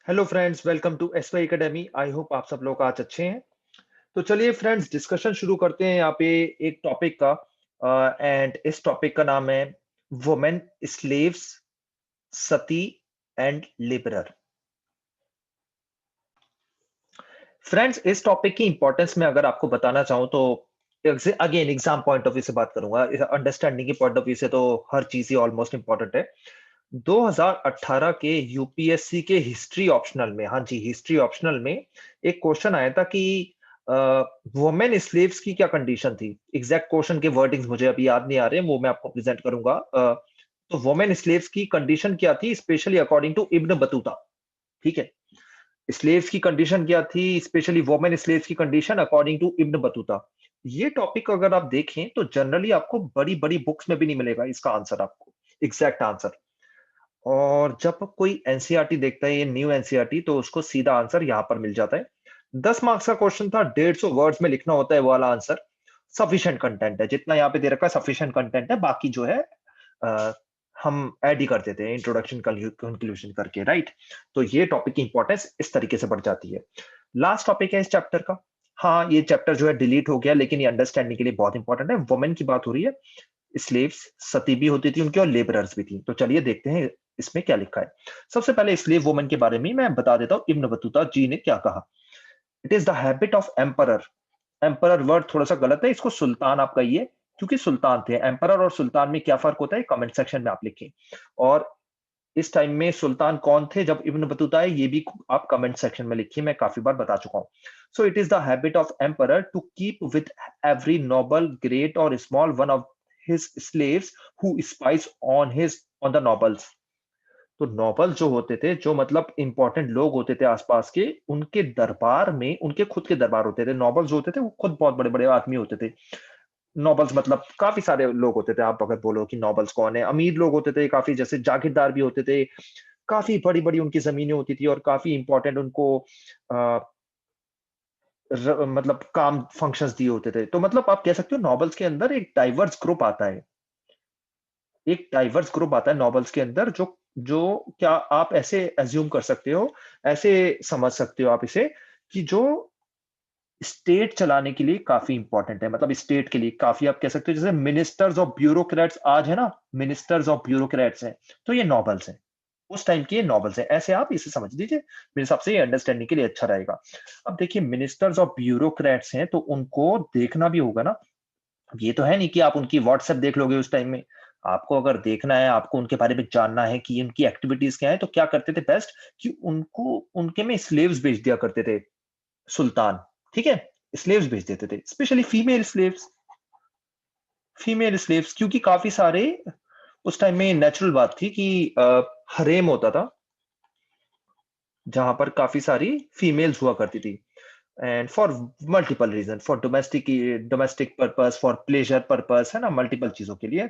Hello friends, welcome to SY academy. I hope आप सब लोग आज अच्छे हैं। तो चलिए फ्रेंड्स, डिस्कशन शुरू करते हैं यहाँ पे एक टॉपिक का। एंड इस टॉपिक का नाम है women slaves, sati and labour. Friends, इस टॉपिक की इंपॉर्टेंस में अगर आपको बताना चाहूँ तो again exam point of view से बात करूंगा। अंडरस्टैंडिंग के पॉइंट ऑफ व्यू से तो हर चीज ही ऑलमोस्ट इंपॉर्टेंट है। 2018 के यूपीएससी के हिस्ट्री ऑप्शनल में, हाँ जी, हिस्ट्री ऑप्शनल में एक क्वेश्चन आया था कि वुमेन स्लेव्स की क्या कंडीशन थी। एग्जैक्ट क्वेश्चन के वर्डिंग्स मुझे अभी याद नहीं आ रहे, वो मैं आपको प्रेजेंट करूंगा। तो वुमेन स्लेव्स की कंडीशन क्या थी, specially according to Ibn Battuta. ठीक है, स्लेव्स की कंडीशन क्या थी, स्पेशली वुमेन स्लेव्स की condition according to Ibn Battuta. ये टॉपिक अगर आप देखें तो जनरली आपको बड़ी बड़ी बुक्स में भी नहीं मिलेगा इसका आंसर, आपको एग्जैक्ट आंसर। और जब कोई एनसीईआरटी देखता है, ये न्यू एनसीईआरटी, तो उसको सीधा आंसर यहां पर मिल जाता है। 10 मार्क्स का क्वेश्चन था, 150 वर्ड्स में लिखना होता है वो वाला आंसर। सफिशिएंट कंटेंट है, जितना यहाँ पे दे रखा है सफिशिएंट कंटेंट है। बाकी जो है अ, हम ऐड ही कर देते हैं इंट्रोडक्शन कंक्लूजन करके, राइट। तो ये टॉपिक की इंपॉर्टेंस इस तरीके से बढ़ जाती है। लास्ट टॉपिक है इस चैप्टर का। हाँ, ये चैप्टर जो है डिलीट हो गया, लेकिन ये अंडरस्टैंडिंग के लिए बहुत इंपॉर्टेंट है। वुमेन की बात हो रही है, स्लेव्स, सती भी होती थी उनकी और लेबरर्स भी थी। तो चलिए देखते हैं इसमें क्या लिखा है। सबसे पहले स्लेव वुमन के बारे में मैं बता देता हूँ, इब्न बतूता जी ने क्या कहा। It is the habit of emperor. Emperor word थोड़ा सा गलत है, इसको सुल्तान आप कहिए, क्योंकि सुल्तान थे। एम्परर और सुल्तान में क्या फर्क होता है, कमेंट सेक्शन में आप लिखें। और इस टाइम में सुल्तान कौन थे जब इब्न बतूता है, ये भी आप कमेंट सेक्शन में लिखिए, मैं काफी बार बता चुका हूं। So it is the habit of emperor to keep with every noble, great और small one of his slaves who spies on his on the nobles. तो नोबल जो होते थे, जो मतलब इंपॉर्टेंट लोग होते थे आसपास के, उनके दरबार में, उनके खुद के दरबार होते थे। नोबल्स जो होते थे वो खुद बहुत बड़े बड़े आदमी होते थे। नॉबल्स मतलब काफी सारे लोग होते थे। आप अगर बोलो कि नॉबल्स कौन है, अमीर लोग होते थे काफी, जैसे जागीरदार भी होते थे। काफी बड़ी बड़ी उनकी जमीनें होती थी और काफी इंपॉर्टेंट उनको आ, मतलब काम फंक्शंस दिए होते थे। तो मतलब आप कह सकते हो नॉबल्स के अंदर एक डाइवर्स ग्रुप आता है। एक डाइवर्स ग्रुप आता है नॉबल्स के अंदर, जो जो क्या आप ऐसे एज्यूम कर सकते हो, ऐसे समझ सकते हो आप इसे, कि जो स्टेट चलाने के लिए काफी इंपॉर्टेंट है। मतलब स्टेट के लिए काफी, आप कह सकते हो जैसे मिनिस्टर्स ऑफ ब्यूरोक्रेट्स आज है ना, मिनिस्टर्स ऑफ ब्यूरोक्रेट्स हैं, तो ये नॉबल्स हैं। उस टाइम की ये नॉबल्स हैं, ऐसे आप इसे समझ लीजिए। मेरे हिसाब से ये अंडरस्टैंडिंग के लिए अच्छा रहेगा। अब देखिए, मिनिस्टर्स ऑफ ब्यूरोक्रेट्स हैं तो उनको देखना भी होगा ना। ये तो है नहीं कि आप उनकी व्हाट्सएप देख लोगे उस टाइम में। आपको अगर देखना है, आपको उनके बारे में जानना है कि उनकी एक्टिविटीज क्या है, तो क्या करते थे बेस्ट, कि उनको उनके में स्लेव्स भेज दिया करते थे सुल्तान। ठीक है, स्लेव्स भेज देते थे, specially female slaves. Female slaves क्योंकि काफी सारे उस टाइम में नेचुरल बात थी कि हरेम होता था, जहां पर काफी सारी फीमेल्स हुआ करती थी। And for multiple reason, for domestic domestic purpose, for pleasure purpose, है ना, मल्टीपल चीजों के लिए।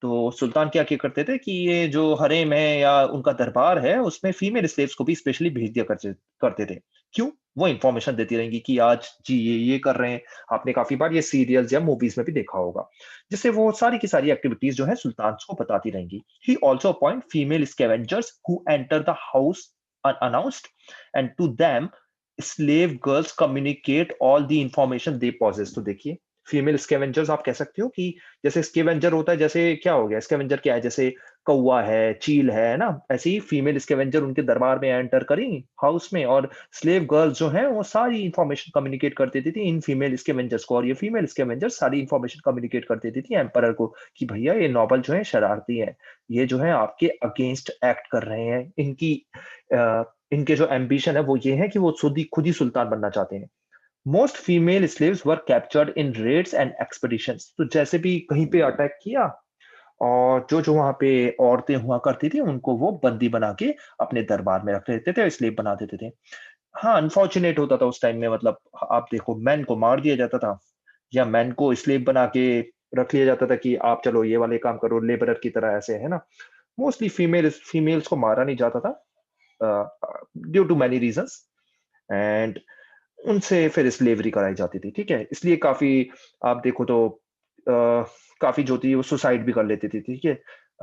तो सुल्तान क्या क्या करते थे कि ये जो हरेम है या उनका दरबार है, उसमें फीमेल स्लेव्स को भी स्पेशली भेज दिया करते करते थे। क्यों? वो इंफॉर्मेशन देती रहेंगी कि आज जी ये कर रहे हैं। आपने काफी बार ये सीरियल्स या मूवीज में भी देखा होगा, जिससे वो सारी की सारी एक्टिविटीज जो है सुल्तान को बताती रहेंगी। He also appoint female scavengers who enter the house unannounced, and to them slave girls communicate all the information they possess। तो देखिए, फीमेल स्कैवेंजर्स आप कह सकते हो कि जैसे स्कैवेंजर होता है, जैसे क्या हो गया, स्कैवेंजर क्या है, जैसे कौवा है, चील है ना, ऐसे ही फीमेल स्कैवेंजर उनके दरबार में एंटर करी हाउस में, और स्लेव गर्ल्स जो हैं वो सारी इंफॉर्मेशन कम्युनिकेट कर देती थी इन फीमेल स्कैवेंजर्स को। और ये फीमेल स्कैवेंजर्स सारी इंफॉर्मेशन कम्युनिकेट कर देती थी एम्परर को कि भैया ये नॉबल जो है शरारती है, ये जो है आपके अगेंस्ट एक्ट कर रहे हैं। इनके जो एम्बिशन है वो ये है कि वो खुद ही सुल्तान बनना चाहते हैं। Most female slaves were captured in raids and expeditions. तो जैसे भी कहीं पे अटैक किया, और जो जो वहां पे औरतें हुआ करती थी उनको वो बंदी बना के अपने दरबार में रख लेते थे, स्लेव बना देते थे। हाँ, अनफॉर्चुनेट होता था उस टाइम में, मतलब आप देखो मैन को मार दिया जाता था, या मैन को स्लेव बना के रख लिया जाता था कि आप चलो ये वाले काम करो, लेबरर की तरह, ऐसे है ना। मोस्टली फीमेल्स को मारा नहीं जाता था due to many reasons. And उनसे फिर स्लेवरी कराई जाती थी। ठीक है, इसलिए काफी आप देखो तो काफी जो थी वो सुसाइड भी कर लेती थी। ठीक है,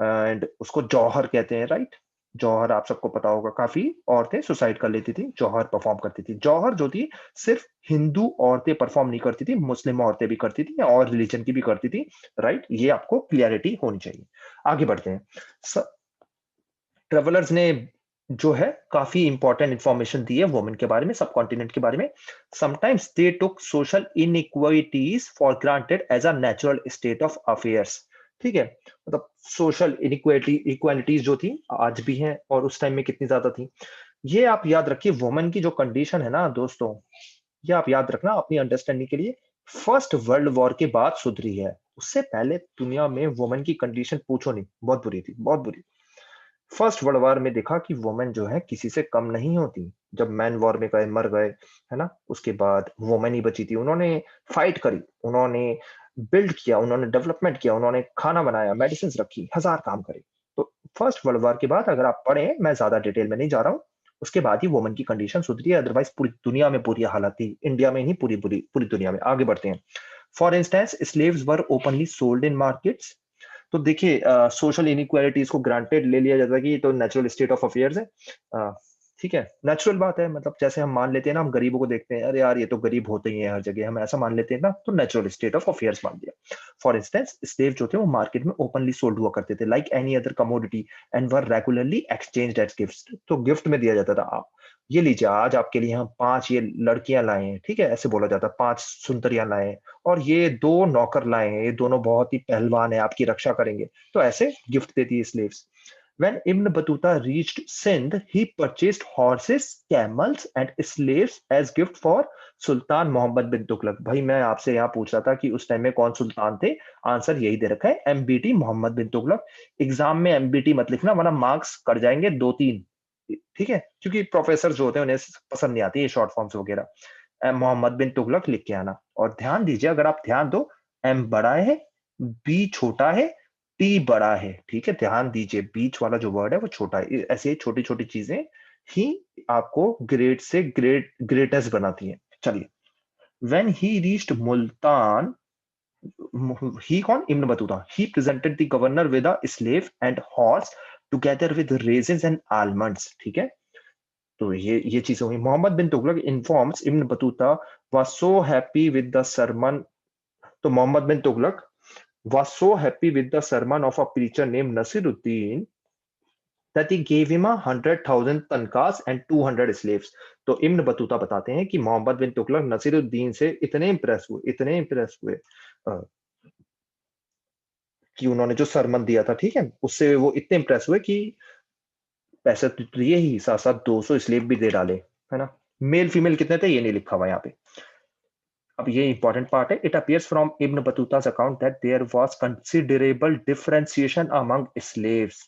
एंड उसको जौहर कहते हैं, राइट। जौहर आप सबको पता होगा, काफी औरतें सुसाइड कर लेती थी, जौहर परफॉर्म करती थी। जौहर जो थी सिर्फ हिंदू औरतें परफॉर्म नहीं करती थी, मुस्लिम औरतें भी करती थी और रिलीजन की भी करती थी। राइट, ये आपको क्लियरिटी होनी चाहिए। आगे बढ़ते हैं। ट्रेवलर्स ने जो है काफी इंपॉर्टेंट इंफॉर्मेशन दी है वुमेन के बारे में, सब कॉन्टिनेंट के बारे में। Sometimes they took social inequalities for granted as a natural state of affairs. ठीक है, मतलब सोशल इक्वालिटीज जो थी आज भी हैं, और उस टाइम में कितनी ज्यादा थी, ये आप याद रखिए। वुमेन की जो कंडीशन है ना दोस्तों, ये आप याद रखना अपनी अंडरस्टैंडिंग के लिए, फर्स्ट वर्ल्ड वॉर के बाद सुधरी है। उससे पहले दुनिया में वुमेन की कंडीशन पूछो नहीं, बहुत बुरी थी, बहुत बुरी। फर्स्ट वर्ल्ड वॉर में देखा कि वुमेन जो है किसी से कम नहीं होती। जब मैन वॉर में गए, मर गए, है ना, उसके बाद वुमेन ही बची थी। उन्होंने फाइट करी, उन्होंने बिल्ड किया, उन्होंने डेवलपमेंट किया, उन्होंने खाना बनाया, मेडिसिन रखी, हजार काम करे। तो फर्स्ट वर्ल्ड वॉर के बाद अगर आप पढ़े, मैं ज्यादा डिटेल में नहीं जा रहा हूँ, उसके बाद ही वुमेन की कंडीशन सुधरी है। अदरवाइज पूरी दुनिया में बुरी हालत थी, इंडिया में ही पूरी पूरी पूरी दुनिया में। आगे बढ़ते हैं। For instance, slaves were openly sold in markets. तो देखिए, सोशल इनइक्वालिटीज को ग्रांटेड ले लिया जाता है कि ये तो नेचुरल स्टेट ऑफ अफेयर्स है। अ, ठीक है, नेचुरल बात है। मतलब जैसे हम मान लेते हैं ना, हम गरीबों को देखते हैं, अरे यार ये तो गरीब होते ही है हर जगह, हम ऐसा मान लेते हैं ना, तो नेचुरल स्टेट ऑफ अफेयर्स मान लिया। फॉर इंस्टेंस, स्लेव जो थे वो मार्केट में ओपनली सोल्ड हुआ करते थे like any other commodity, and were regularly exchanged as gifts. तो गिफ्ट में दिया जाता था, आप ये लीजिए, आज आपके लिए हम 5 ये लड़कियां लाए हैं, ठीक है, ऐसे बोला जाता, 5 सुंदरियां लाए हैं, और ये 2 नौकर लाए हैं, ये दोनों बहुत ही पहलवान है, आपकी रक्षा करेंगे। तो ऐसे गिफ्ट देती है slaves. When Ibn Battuta reached Sindh, he purchased horses, camels, and slaves as gift for सुल्तान मोहम्मद बिन तुगलक। भाई मैं आपसे यहाँ पूछ रहा था कि उस टाइम में कौन सुल्तान थे, आंसर यही दे रखा है, एमबीटी मोहम्मद बिन तुगलक। एग्जाम में एमबीटी मत लिखना वरना मार्क्स कट जाएंगे 2-3, ठीक है, क्योंकि प्रोफेसर जो होते हैं उन्हें पसंद नहीं आती ये शॉर्ट फॉर्म्स वगैरह। मोहम्मद बिन तुगलक लिख के आना। और ध्यान दीजिए, अगर आप ध्यान दो, एम बड़ा है, बी छोटा है, टी बड़ा है, ठीक है, ध्यान दीजिए, बीच वाला जो वर्ड है वो छोटा है। ऐसे छोटी छोटी चीजें ही आपको ग्रेट से ग्रेटेस्ट बनाती है। चलिए, when he reached Multan, he कौन, Ibn Battuta, he presented the governor with a slave and horse together with raisins and almonds. ठीक है, तो ये चीजें हुई। Mohammed bin Tughlaq informs Ibn Battuta was so happy with the sermon. तो Mohammed bin Tughlaq was so happy with the sermon of a preacher named Nasiruddin that he gave him 100,000 तनकास and 200 slaves। तो Ibn Battuta बताते हैं कि मोहम्मद बिन तुगलक नसीरुद्दीन से इतने इंप्रेस हुए, इतने इंप्रेस हुए, कि उन्होंने जो सरमन दिया था, ठीक है, उससे वो इतने इंप्रेस हुए कि पैसे तो दिए ही, साथ साथ 200 स्लेव भी दे डाले, है ना। मेल फीमेल कितने थे ये नहीं लिखा हुआ यहाँ पे। अब ये इंपॉर्टेंट पार्ट है। It appears from Ibn Battuta's account that there was considerable differentiation among slaves.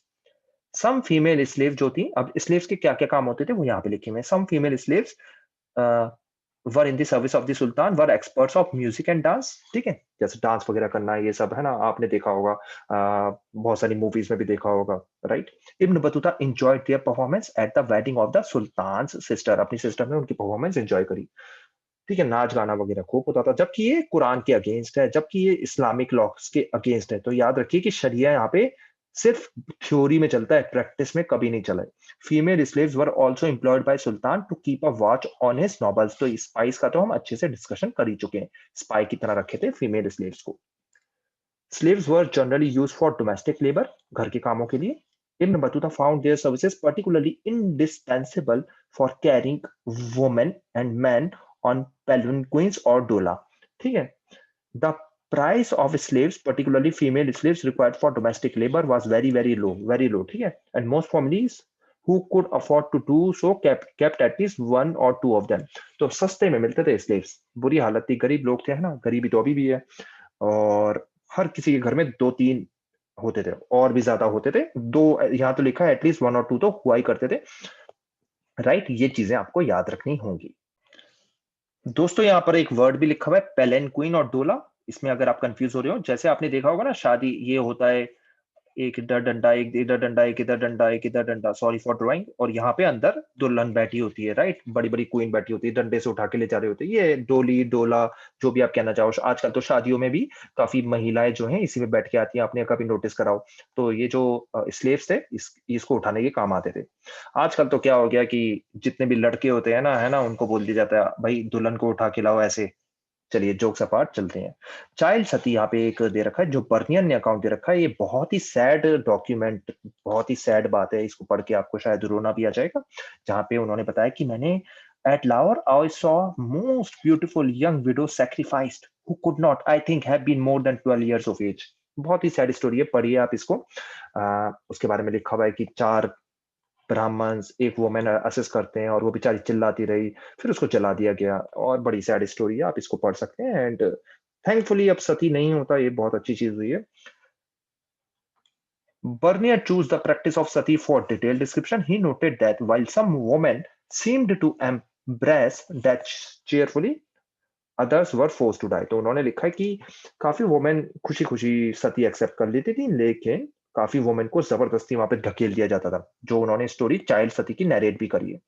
Some female slave जो थी, अब स्लेव्स के क्या क्या काम होते थे वो यहाँ पे लिखे हुए हैं। Some female slaves were in the service of the sultan were experts of music and dance. ठीक है, जैसे डांस वगैरह करना, ये सब है ना, आपने देखा होगा, बहुत सारी मूवीज में भी देखा होगा। Right, Ibn Battuta enjoyed their performance at the wedding of the sultan's sister. अपनी सिस्टर ने उनकी परफॉर्मेंस एंजॉय करी। ठीक है, नाच गाना वगैरह खूब होता था, जबकि ये कुरान के अगेंस्ट है, जबकि ये इस्लामिक लॉस के अगेंस्ट है। तो याद रखिए कि शरिया यहाँ पे सिर्फ थ्योरी में चलता है, प्रैक्टिस में कभी नहीं चला है। Female slaves were also employed by sultan to keep a watch on his nobles. तो स्पाइस का तो हम अच्छे से डिस्कशन कर ही चुके हैं, स्पाई की तरह रखे थे फीमेल स्लेव्स को। Slaves were generally used for domestic labour, घर के कामों के लिए। Ibn Battuta found their services particularly indispensable for carrying women and men on palanquins or dola। ठीक है, the price of slaves, particularly female slaves required for domestic labor, was very very low, very low। ठीक है, and most families who could afford to do so kept at least one or two of them। तो सस्ते में मिलते थे slaves, बुरी हालत थी, गरीब लोग थे, है ना, गरीबी तो अभी भी है, और हर किसी के घर में 2-3 होते थे, और भी ज्यादा होते थे, दो यहाँ तो लिखा है, एटलीस्ट 1 और 2 तो हुआ ही करते थे। राइट, ये चीजें आपको याद रखनी होंगी। दोस्तों यहाँ पर एक वर्ड भी लिखा हुआ है, पेलेन क्वीन और डोला। इसमें अगर आप कंफ्यूज हो रहे हो, जैसे आपने देखा होगा ना, शादी ये होता है, एक इधर डंडा, एक इधर डंडा, एक इधर डंडा, एक इधर डंडा, सॉरी फॉर ड्राइंग, और यहाँ पे अंदर दुल्हन बैठी होती है, राइट, बड़ी बड़ी क्वीन बैठी होती है, डंडे से उठा के ले जा रहे होते हैं, ये डोली डोला जो भी आप कहना चाहो। आजकल तो शादियों में भी काफी महिलाएं जो हैं इसी में बैठ के आती हैं, आपने कभी नोटिस कराओ। तो ये जो स्लेव्स थे इसको उठाने के काम आते थे। आजकल तो क्या हो गया कि जितने भी लड़के होते हैं ना, है ना, उनको बोल दिया जाता है भाई दुल्हन को उठा के लाओ ऐसे। चलिए जोक्स अपार्ट, चलते हैं। चाइल्ड सती यहाँ पे एक दे रखा है, जो बर्नियर ने अकाउंट दे रखा है, ये बहुत ही सैड डॉक्यूमेंट, बहुत ही सैड बात है, इसको पढ़ के आपको शायद रोना भी आ जाएगा। जहाँ पे उन्होंने बताया कि मैंने at Lahore I saw most beautiful young widow sacrificed who could not I think have been more than 12 years of age. बहुत ही सैड स्टोरी है, पढ़िए आप इसको। उसके बारे में लिखा हुआ है कि 4 ब्राह्मण्स एक वुमेन असिस्ट करते हैं और वो बेचारी चिल्लाती रही, फिर उसको जला दिया गया, और बड़ी सैड स्टोरी है, आप इसको पढ़ सकते हैं। एंड थैंकफुली अब सती नहीं होता, ये बहुत अच्छी चीज हुई है। Bernier chose the practice of sati for detailed description. He noted that while some women seemed to embrace death cheerfully, others were forced to die. तो उन्होंने लिखा है कि काफी वुमेन खुशी खुशी सती एक्सेप्ट कर लेती थी, लेकिन काफी वुमेन को जबरदस्ती वहां पे धकेल दिया जाता था, जो उन्होंने स्टोरी चाइल्ड सती की नरेट भी करी है।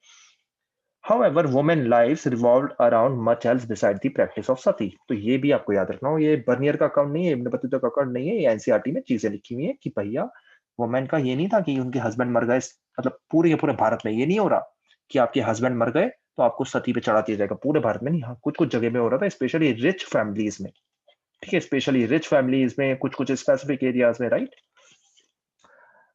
However, women lives revolved around much else beside the practice of sati. तो ये भी आपको याद रखना हो, ये बर्नियर का अकाउंट नहीं है, इब्न बतूता का अकाउंट नहीं है, ये एनसीईआरटी में चीजें लिखी हुई है कि भैया वुमेन का ये नहीं था कि उनके हस्बैंड मर गए, मतलब पूरे के पूरे भारत में ये नहीं हो रहा कि आपके हस्बैंड मर गए तो आपको सती पे चढ़ा दिया जाएगा, पूरे भारत में नहीं, हाँ कुछ कुछ जगह में हो रहा था, स्पेशली रिच फैमिलीज में। ठीक है, स्पेशली रिच फैमिलीज में, कुछ कुछ स्पेसिफिक एरियाज में, राइट।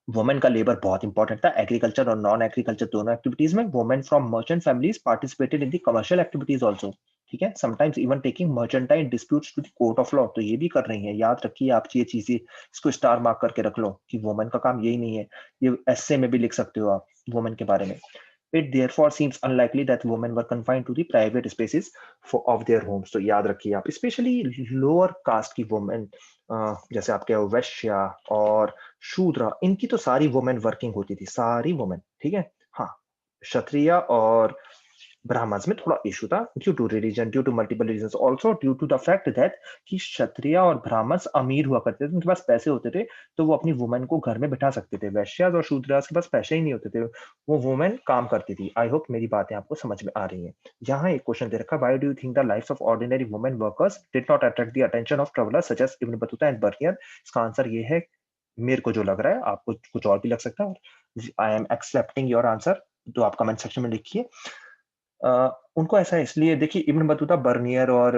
वुमेन का लेबर बहुत इंपॉर्टेंट था, एग्रीकल्चर और नॉन एग्रीकल्चर दोनों एक्टिविटीज में। Women from merchant families participated in the commercial activities also. ठीक है, sometimes even taking mercantile disputes to the court of law, तो ये भी कर रही हैं, याद रखिए आप ये चीजें, इसको स्टार मार्क करके रख लो कि वुमेन का काम यही नहीं है। ये एस्से में भी लिख सकते हो आप वुमेन के बारे में। It therefore seems unlikely that women were confined to the private spaces of their homes. तो याद रखिए आप, स्पेशली लोअर कास्ट की वुमेन, जैसे आपके वैश्या और शूद्र, इनकी तो सारी वुमेन वर्किंग होती थी, सारी वुमेन। ठीक है, हाँ, क्षत्रिय और ब्राह्मण्स में थोड़ा इशू था, due to religion, due to multiple reasons, also due to the fact that कि क्षत्रिय और ब्राह्मण्स अमीर हुआ करते थे, उनके पास पैसे होते थे, तो वो अपनी वुमेन को घर में बिठा सकते थे। वैश्यास और शूद्रास के पास पैसे ही नहीं होते थे, वो वुमेन काम करती थी। आई होप मेरी बातें आपको समझ में आ रही हैं। यहाँ एक क्वेश्चन दे रखा, why do you think the lives of ordinary women workers did not attract the attention of travellers such as Ibn Battuta and Bernier? इसका आंसर ये है, मेरे को जो लग रहा है, आपको कुछ और भी लग सकता है। I am accepting your answer, तो आप कमेंट सेक्शन में लिखिए। उनको ऐसा इसलिए, देखिए इब्न बतूता, बर्नियर और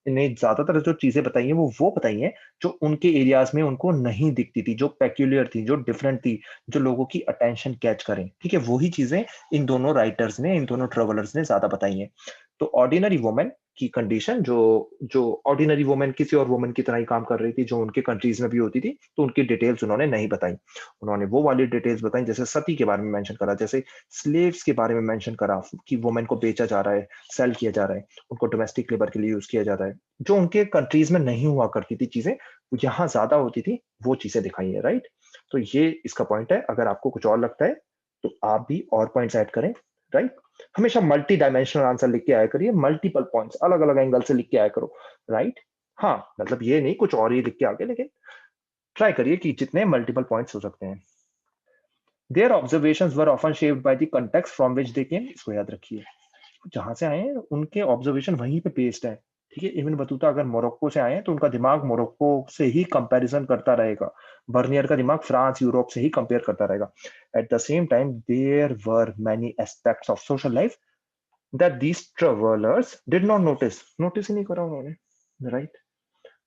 ने ज्यादातर जो चीजें बताई हैं वो बताई हैं जो उनके एरियाज में उनको नहीं दिखती थी, जो पेक्यूलियर थी, जो डिफरेंट थी, जो लोगों की अटेंशन कैच करें। ठीक है, वही चीजें इन दोनों राइटर्स ने, इन दोनों ट्रेवलर्स ने ज्यादा बताई हैं। तो ऑर्डिनरी वुमेन की कंडीशन, जो जो ऑर्डिनरी वुमेन किसी और वुमेन की तरह ही काम कर रही थी, जो उनके कंट्रीज में भी होती थी, तो उनकी डिटेल्स उन्होंने नहीं बताई। उन्होंने वो वाली डिटेल्स बताई जैसे सती के बारे में मेंशन करा, जैसे स्लेव्स के बारे में मेंशन करा कि वुमेन को बेचा जा रहा है, सेल किया जा रहा है, उनको डोमेस्टिक लेबर के लिए यूज किया जा रहा है। जो उनके कंट्रीज में नहीं हुआ करती थी चीजें, यहाँ ज्यादा होती थी, वो चीजें दिखाई है, राइट। तो ये इसका पॉइंट है। अगर आपको कुछ और लगता है तो आप भी और पॉइंट्स ऐड करें, राइट। हमेशा मल्टी डायमेंशनल आंसर लिख के आया करिए, मल्टीपल पॉइंट्स अलग अलग एंगल से लिख के आया करो, राइट। हाँ, मतलब ये नहीं कुछ और ही लिख के आगे, लेकिन ट्राई करिए कि जितने मल्टीपल पॉइंट्स हो सकते हैं। Their observations were often shaped by the context from which they came. इसको याद रखिए, जहां से आए हैं उनके ऑब्जर्वेशन वहीं पे बेस्ड है। ठीक है, इब्न बतूता अगर मोरक्को से आए हैं तो उनका दिमाग मोरक्को से ही कंपैरिजन करता रहेगा, बर्नियर का दिमाग फ्रांस यूरोप से ही कंपेयर करता रहेगा। At the same time there were many aspects of social life that these travellers did not notice, notice ही नहीं करा उन्होंने, राइट।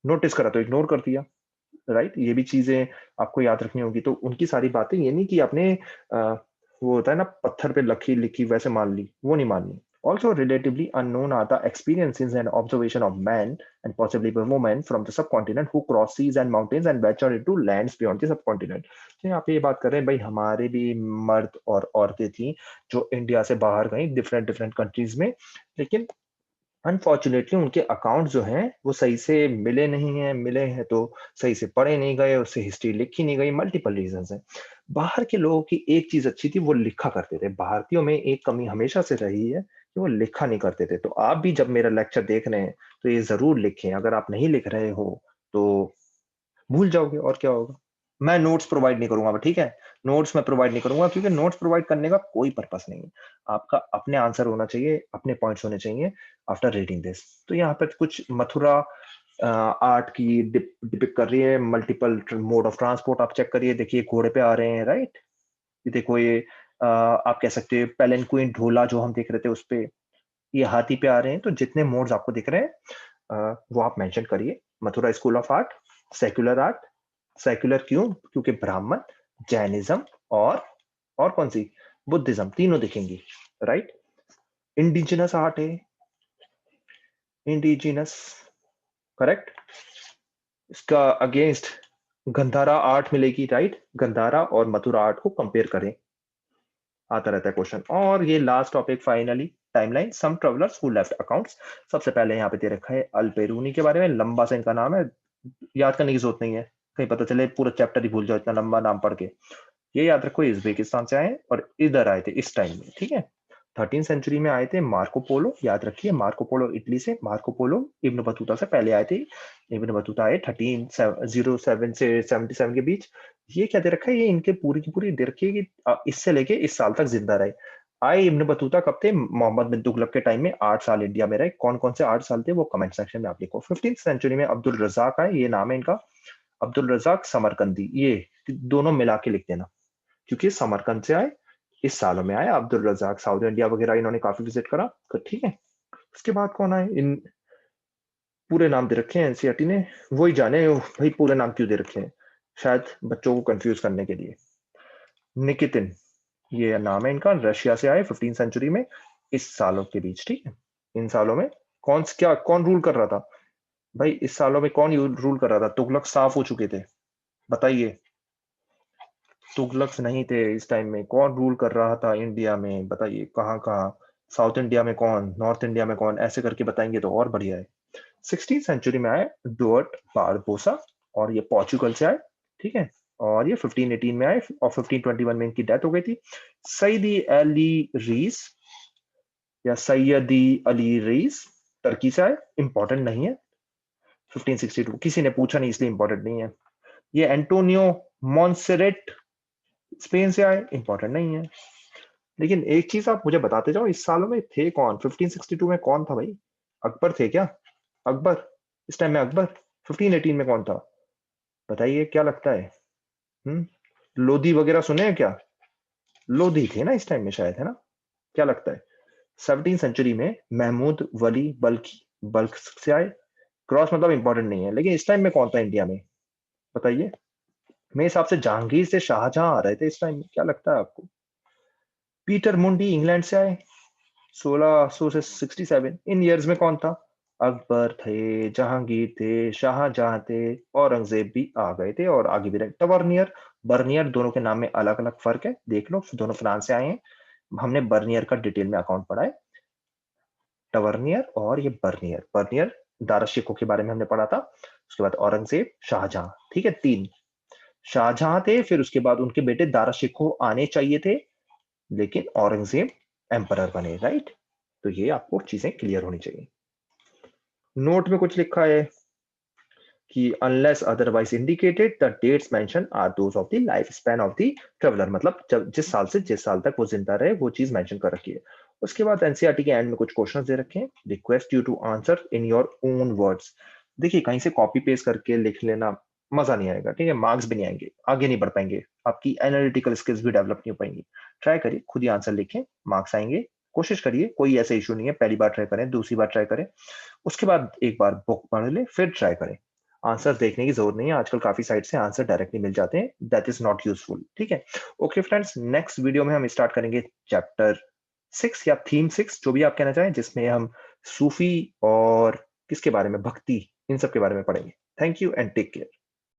नोटिस करा तो इग्नोर कर दिया, राइट। ये भी चीजें आपको याद रखनी होगी। तो उनकी सारी बातें ये नहीं कि आपने वो होता है ना पत्थर पे लखी लिखी वैसे मान ली, वो नहीं माननी। Also relatively unknown are the experiences and observation of men and possibly women from the subcontinent who cross seas and mountains and venture into lands beyond the subcontinent. तो यहाँ पे ये बात कर रहे हैं भाई, हमारे भी मर्द और औरतें थी जो इंडिया से बाहर गई डिफरेंट डिफरेंट कंट्रीज में, लेकिन अनफॉर्चुनेटली उनके अकाउंट जो हैं वो सही से मिले नहीं हैं, मिले हैं तो सही से पढ़े नहीं गए, उससे हिस्ट्री लिखी नहीं गई, मल्टीपल रीजंस हैं। बाहर के लोगों की एक चीज अच्छी थी, वो लिखा करते थे। भारतीयों में एक कमी हमेशा से रही है कि वो लिखा नहीं करते थे। तो आप भी जब मेरा लेक्चर देख रहे हैं तो ये जरूर लिखें, अगर आप नहीं लिख रहे हो तो भूल जाओगे और क्या होगा। मैं नोट्स प्रोवाइड नहीं करूंगा, ठीक है, नोट्स मैं प्रोवाइड नहीं करूंगा, क्योंकि नोट्स प्रोवाइड करने का कोई पर्पस नहीं है। आपका अपने आंसर होना चाहिए, अपने पॉइंट्स होने चाहिए आफ्टर रीडिंग दिस। तो यहाँ पर कुछ मथुरा आर्ट की डिपिक्ट कर रही है, मल्टीपल मोड ऑफ ट्रांसपोर्ट आप चेक करिए, देखिए घोड़े पे आ रहे हैं, राइट। ये देखो ये आप कह सकते हैं पेलेनक्विन ढोला जो हम देख रहे थे उस पे, ये हाथी पे आ रहे हैं। तो जितने मोड्स आपको दिख रहे हैं वो आप मेंशन करिए। Mathura school of art, secular art, secular क्यों, क्योंकि ब्राह्मण, जैनिज्म और कौन सी, बुद्धिज्म, तीनों दिखेंगी, राइट। इंडिजिनस आर्ट है, इंडिजिनस, करेक्ट। इसका अगेंस्ट गंधारा आर्ट मिलेगी, राइट। गंधारा और मथुरा आर्ट को कंपेयर करें, आता रहता है क्वेश्चन। और ये last topic finally, timeline, some travellers who left accounts. सबसे पहले यहाँ पे दे रखा है अल्पेरूनी के बारे में, लंबा सा इनका नाम है, याद करने की जरूरत नहीं है, कहीं पता चले पूरा चैप्टर ही भूल जाओ इतना लंबा नाम पढ़ के। ये याद रखो उज्बेकिस्तान से आए और इधर आए थे इस टाइम में, ठीक है। 13th सेंचुरी में आए थे मार्को पोलो, याद रखिए मार्को पोलो इटली से, मार्को पोलो इब्न बतूता से पहले आए थे। इब्न बतूता आए 1307 से 77 के बीच। ये क्या दे रखा है, ये इनके पूरी की पूरी दे रखी है कि इससे लेके इस साल तक जिंदा रहे। आए इब्न बतूता कब थे, मोहम्मद बिन तुगलक के टाइम में, 8 साल इंडिया में रहे। कौन कौन से 8 साल थे वो कमेंट सेक्शन में आप लिखो। 15th सेंचुरी में अब्दुल रजाक आए, ये नाम है इनका, अब्दुल रजाक समरकंदी, ये दोनों मिला के लिख देना, क्योंकि समरकंद से आए, इस सालों में आए। अब्दुल रजाक साउथ इंडिया वगैरह इन्होंने काफी विजिट करा, तो ठीक है। उसके बाद कौन आए, इन पूरे नाम दे रखे हैं एनसीईआरटी ने, वही जाने भाई पूरे नाम क्यों दे रखे हैं, शायद बच्चों को कंफ्यूज करने के लिए। निकितिन, ये नाम है इनका, रशिया से आए 15th सेंचुरी में, इस सालों के बीच, ठीक है। इन सालों में कौन रूल कर रहा था भाई, इस सालों में कौन रूल कर रहा था, तुगलक साफ हो चुके थे, बताइए। तुगलक नहीं थे इस टाइम में, कौन रूल कर रहा था इंडिया में, बताइए कहाँ कहाँ, साउथ इंडिया में कौन, नॉर्थ इंडिया में कौन, ऐसे करके बताएंगे तो और बढ़िया है। 16th सेंचुरी में आए डुअर्ट बारबोसा, और ये पोर्चुगल से आए, ठीक है। और ये 1518 में आए और 1521 में इनकी डेथ हो गई थी। सईदी अली रीस या सैयदी अली रीस, टर्की से आए, इंपॉर्टेंट नहीं है। 1562 किसी ने पूछा नहीं इसलिए इंपॉर्टेंट नहीं है। ये एंटोनियो मॉन्सेरेट, स्पेन से आए, इंपॉर्टेंट नहीं है। लेकिन एक चीज आप मुझे बताते जाओ, इस सालों में थे कौन, 1562 में कौन था भाई, अकबर थे क्या, अकबर, इस टाइम में अकबर। 1518 में कौन था, बताइए क्या लगता है। लोधी वगैरह सुने हैं क्या, लोधी थे ना इस टाइम में शायद, है ना, क्या लगता है। 17th सेंचुरी में महमूद वली बल्खी, बल्ख से आए, क्रॉस मतलब इंपॉर्टेंट नहीं है। लेकिन इस टाइम में कौन था इंडिया में, बताइए। मेरे हिसाब से जहांगीर से शाहजहां आ रहे थे इस टाइम में, क्या लगता है आपको। पीटर मुंडी इंग्लैंड से आए 1600 से 67, इन ईयर्स में कौन था, अकबर थे, जहांगीर थे, शाहजहां थे, औरंगजेब भी आ गए थे और आगे भी रहे। टवर्नियर, बर्नियर, दोनों के नाम में अलग अलग फर्क है, देख लो, दोनों फ्रांस से आए हैं। हमने बर्नियर का डिटेल में अकाउंट पढ़ा है, टवर्नियर और ये बर्नियर। बर्नियर दारा शिकोह के बारे में हमने पढ़ा था। उसके बाद औरंगजेब, शाहजहां, ठीक है, तीन शाहजहां थे, फिर उसके बाद उनके बेटे दारा शिकोह आने चाहिए थे, लेकिन औरंगजेब एम्परर बने, राइट। तो ये आपको चीजें क्लियर होनी चाहिए। नोट में कुछ लिखा है कि unless otherwise indicated the dates mention are those of the life span of the traveller, मतलब जब जिस साल से जिस साल तक वो जिंदा रहे वो चीज मेंशन कर रखी है। उसके बाद एनसीईआरटी के एंड में कुछ क्वेश्चंस दे रखे हैं, request you to answer in your own words. देखिए कहीं से कॉपी पेस्ट करके लिख लेना मजा नहीं आएगा, ठीक है, मार्क्स भी नहीं आएंगे, आगे नहीं बढ़ पाएंगे, आपकी एनालिटिकल स्किल्स भी डेवलप नहीं हो पाएंगी। ट्राई करिए, खुद ही आंसर लिखें, मार्क्स आएंगे, कोशिश करिए, कोई ऐसा इशू नहीं है, पहली बार ट्राई करें, दूसरी बार ट्राई करें, उसके बाद एक बार बुक पढ़ ले, फिर ट्राई करें। आंसर देखने की जरूरत नहीं है, आजकल काफी साइट से आंसर डायरेक्टली मिल जाते हैं, दैट इज नॉट यूजफुल, ठीक है। ओके फ्रेंड्स, नेक्स्ट वीडियो में हम स्टार्ट करेंगे चैप्टर 6 या थीम 6, जो भी आप कहना चाहें, जिसमें हम सूफी और किसके बारे में, भक्ति, इन सब के बारे में पढ़ेंगे। Thank you and take care.